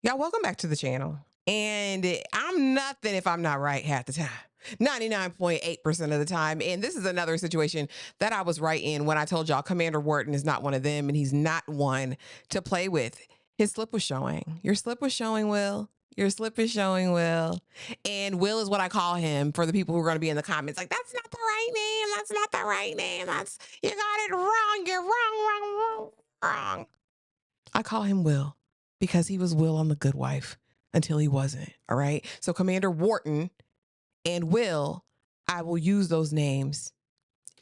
Y'all, welcome back to the channel. And I'm nothing if I'm not right half the time. 99.8% of the time. And this is another situation that I was right in when I told y'all Commander Wharton is not one of them and he's not one to play with. His slip was showing. Your slip was showing, Will. Your slip is showing, Will. And Will is what I call him for the people who are going to be in the comments. Like, that's not the right name. That's not the right name. You got it wrong. You're wrong. I call him Will because he was Will on The Good Wife until he wasn't. All right. So Commander Wharton and Will, I will use those names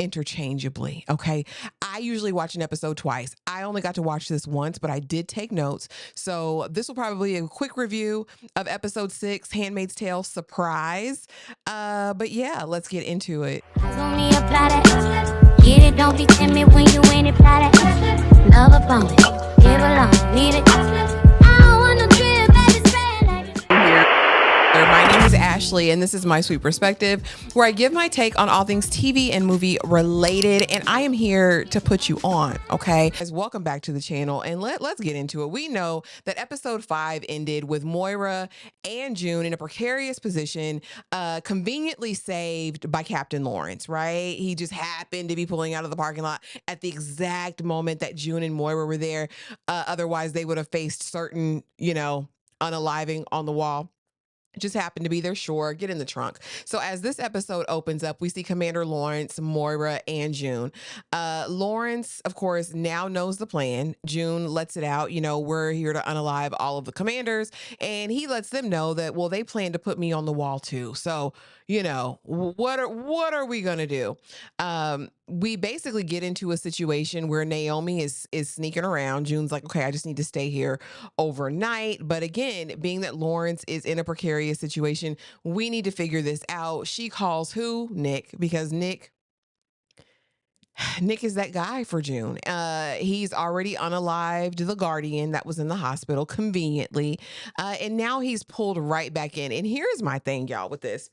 interchangeably. Okay. I usually watch an episode twice. I only got to watch this once, but I did take notes. So this will probably be a quick review of episode 6, Handmaid's Tale Surprise. But yeah, let's get into it. Get it, don't be timid when you in it, fly that. Love a bone, give along, need it. I don't want no trip, baby, spend like My name is Ashley, and this is My Sweet Perspective, where I give my take on all things TV and movie related, and I am here to put you on, okay? Guys, welcome back to the channel, and let's get into it. We know that episode 5 ended with Moira and June in a precarious position, conveniently saved by Captain Lawrence, right? He just happened to be pulling out of the parking lot at the exact moment that June and Moira were there. Otherwise, they would have faced certain, unaliving on the wall. Just happened to be there. Sure, get in the trunk. So as this episode opens up, we see Commander Lawrence, Moira, and June. Lawrence, of course, now knows the plan. June lets it out. We're here to unalive all of the commanders, and he lets them know that, well, they plan to put me on the wall too. So, what are we gonna do? We basically get into a situation where Naomi is sneaking around. June's like, okay, I just need to stay here overnight. But again, being that Lawrence is in a precarious situation, we need to figure this out. She calls who? Nick, because Nick is that guy for June. He's already unalived the guardian that was in the hospital conveniently. And now he's pulled right back in. And here's my thing, y'all, with this.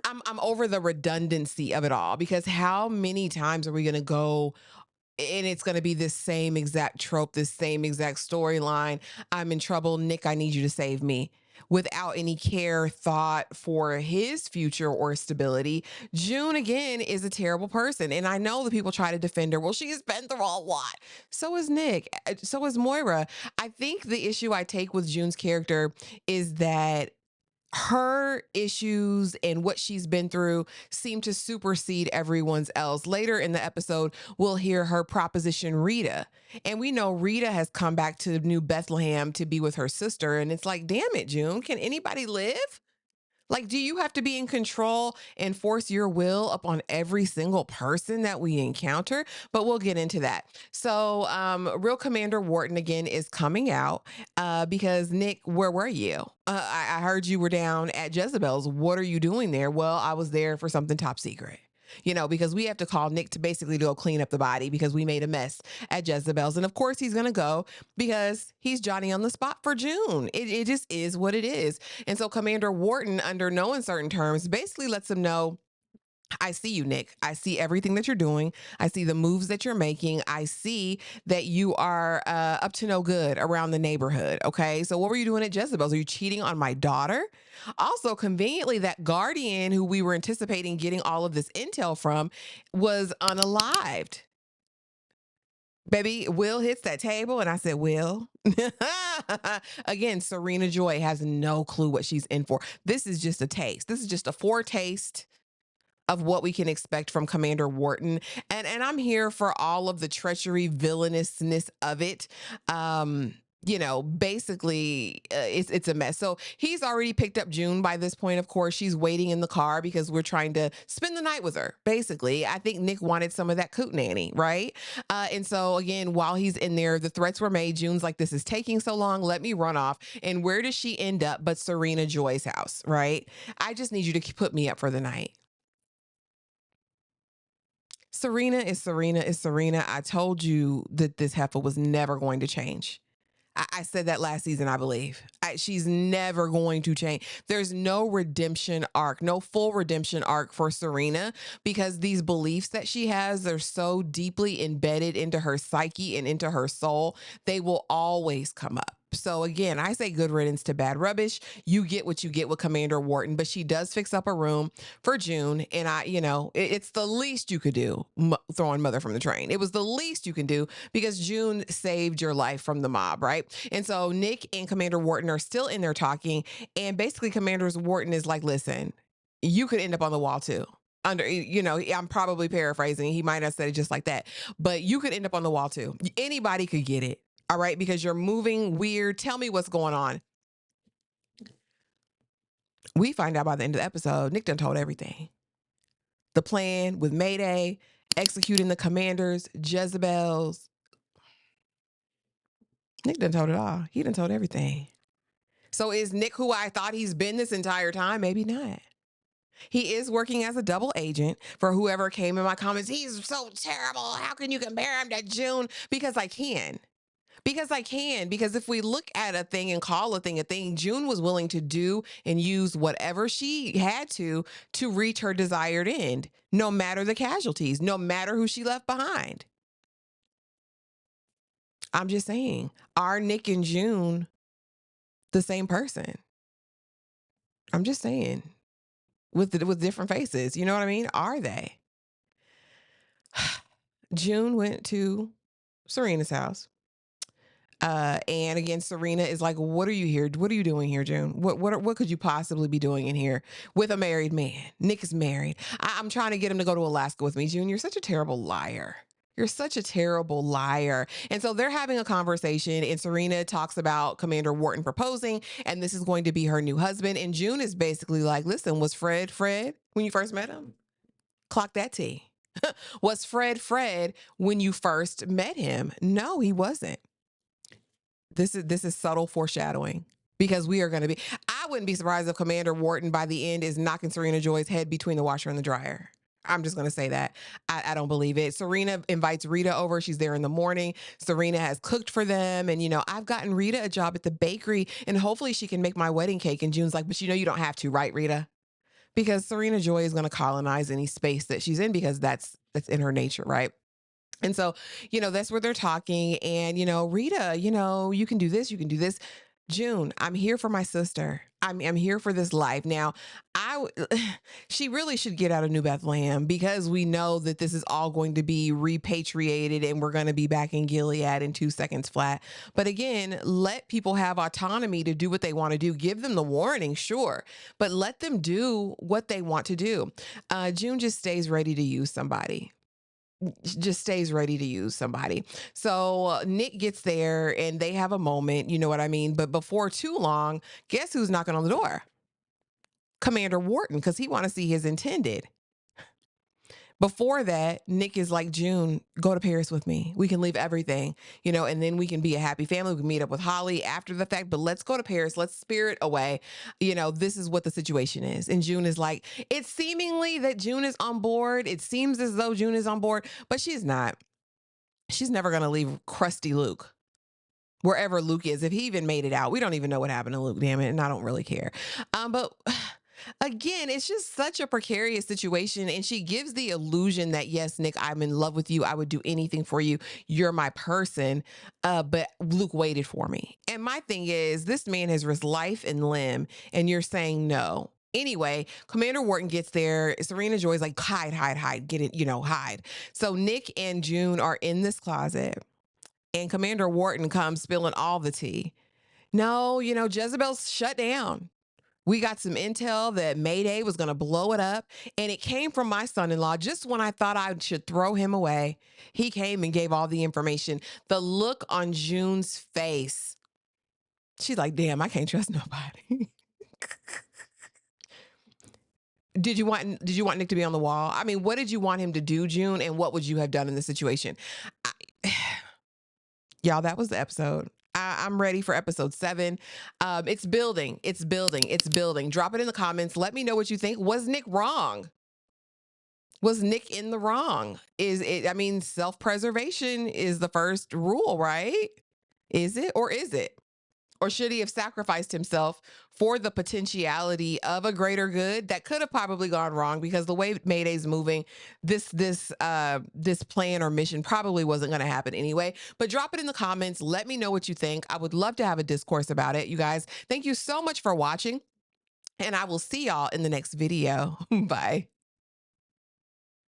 I'm over the redundancy of it all, because how many times are we going to go and it's going to be this same exact trope, this same exact storyline? I'm in trouble. Nick, I need you to save me, without any care, thought for his future or stability. June, again, is a terrible person. And I know the people try to defend her. Well, she's been through a lot. So is Nick. So is Moira. I think the issue I take with June's character is that her issues and what she's been through seem to supersede everyone's else. Later in the episode, we'll hear her proposition Rita. And we know Rita has come back to New Bethlehem to be with her sister. And it's like, damn it, June, can anybody live? Like, do you have to be in control and force your will upon every single person that we encounter? But we'll get into that. So, Real Commander Wharton again is coming out because Nick, where were you? I heard you were down at Jezebel's. What are you doing there? Well, I was there for something top secret. Because we have to call Nick to basically go clean up the body because we made a mess at Jezebel's. And of course, he's going to go because he's Johnny on the spot for June. It just is what it is. And so Commander Wharton, under no uncertain terms, basically lets him know, I see you, Nick. I see everything that you're doing. I see the moves that you're making. I see that you are up to no good around the neighborhood. Okay. So what were you doing at Jezebel's? Are you cheating on my daughter? Also, conveniently, that guardian who we were anticipating getting all of this intel from was unalived. Baby, Will hits that table, and I said, Will. Again, Serena Joy has no clue what she's in for. This is just a taste. This is just a foretaste of what we can expect from Commander Wharton. And I'm here for all of the treachery, villainousness of it. Basically, it's a mess. So he's already picked up June by this point. Of course, she's waiting in the car because we're trying to spend the night with her. Basically, I think Nick wanted some of that coot nanny, right? And so again, while he's in there, the threats were made. June's like, this is taking so long. Let me run off. And where does she end up but Serena Joy's house, right? I just need you to put me up for the night. Serena is Serena is Serena. I told you that this heifer was never going to change. I said that last season, I believe. She's never going to change. There's no redemption arc, no full redemption arc for Serena, because these beliefs that she has are so deeply embedded into her psyche and into her soul. They will always come up. So again, I say good riddance to bad rubbish. You get what you get with Commander Wharton, but she does fix up a room for June. And it's the least you could do, throwing mother from the train. It was the least you can do because June saved your life from the mob, right? And so Nick and Commander Wharton are still in there talking. And basically, Commander Wharton is like, listen, you could end up on the wall too. I'm probably paraphrasing. He might have said it just like that, but you could end up on the wall too. Anybody could get it. All right, because you're moving weird. Tell me what's going on. We find out by the end of the episode, Nick done told everything. The plan with Mayday, executing the commanders, Jezebels. Nick done told it all. He done told everything. So is Nick who I thought he's been this entire time? Maybe not. He is working as a double agent for whoever came in my comments. He's so terrible. How can you compare him to June? Because I can. Because if we look at a thing and call a thing, June was willing to do and use whatever she had to reach her desired end, no matter the casualties, no matter who she left behind. I'm just saying, are Nick and June the same person? I'm just saying, with different faces. You know what I mean? Are they? June went to Serena's house. And again, Serena is like, "What are you here? What are you doing here, June? What could you possibly be doing in here with a married man? Nick is married. I'm trying to get him to go to Alaska with me, June. You're such a terrible liar. You're such a terrible liar." And so they're having a conversation, and Serena talks about Commander Wharton proposing, and this is going to be her new husband. And June is basically like, "Listen, was Fred when you first met him? Clock that T. Was Fred when you first met him? No, he wasn't." This is subtle foreshadowing because we are going to be. I wouldn't be surprised if Commander Wharton by the end is knocking Serena Joy's head between the washer and the dryer. I'm just going to say that. I don't believe it. Serena invites Rita over. She's there in the morning. Serena has cooked for them. And, I've gotten Rita a job at the bakery and hopefully she can make my wedding cake. And June's like, but you don't have to, right, Rita? Because Serena Joy is going to colonize any space that she's in because that's in her nature, right? And so, that's where they're talking. And, Rita, you can do this, you can do this. June, I'm here for my sister. I'm here for this life. Now, she really should get out of New Bethlehem because we know that this is all going to be repatriated and we're going to be back in Gilead in 2 seconds flat. But again, let people have autonomy to do what they want to do. Give them the warning, sure, but let them do what they want to do. June just stays ready to use somebody. So Nick gets there and they have a moment, you know what I mean? But before too long, guess who's knocking on the door? Commander Wharton, because he want to see his intended. Before that, Nick is like, June, go to Paris with me. We can leave everything, and then we can be a happy family. We can meet up with Holly after the fact, but let's go to Paris. Let's spirit away. This is what the situation is. And June is like, it's seemingly that June is on board. It seems as though June is on board, but she's not. She's never going to leave crusty Luke. Wherever Luke is, if he even made it out, we don't even know what happened to Luke, damn it, and I don't really care. But again, it's just such a precarious situation. And she gives the illusion that, yes, Nick, I'm in love with you. I would do anything for you. You're my person. But Luke waited for me. And my thing is, this man has risked life and limb, and you're saying no. Anyway, Commander Wharton gets there. Serena Joy's like, hide, get it, hide. So Nick and June are in this closet, and Commander Wharton comes spilling all the tea. No, Jezebel's shut down. We got some intel that Mayday was going to blow it up, and it came from my son-in-law. Just when I thought I should throw him away, he came and gave all the information. The look on June's face, she's like, damn, I can't trust nobody. Did you want Nick to be on the wall? I mean, what did you want him to do, June, and what would you have done in this situation? Y'all, that was the episode. I'm ready for episode 7. It's building. Drop it in the comments. Let me know what you think. Was Nick wrong? Was Nick in the wrong? Self-preservation is the first rule, right? Is it? or should he have sacrificed himself for the potentiality of a greater good that could have probably gone wrong? Because the way Mayday's moving, this plan or mission probably wasn't going to happen anyway. But drop it in the comments. Let me know what you think. I would love to have a discourse about it. You guys, thank you so much for watching, and I will see y'all in the next video. Bye.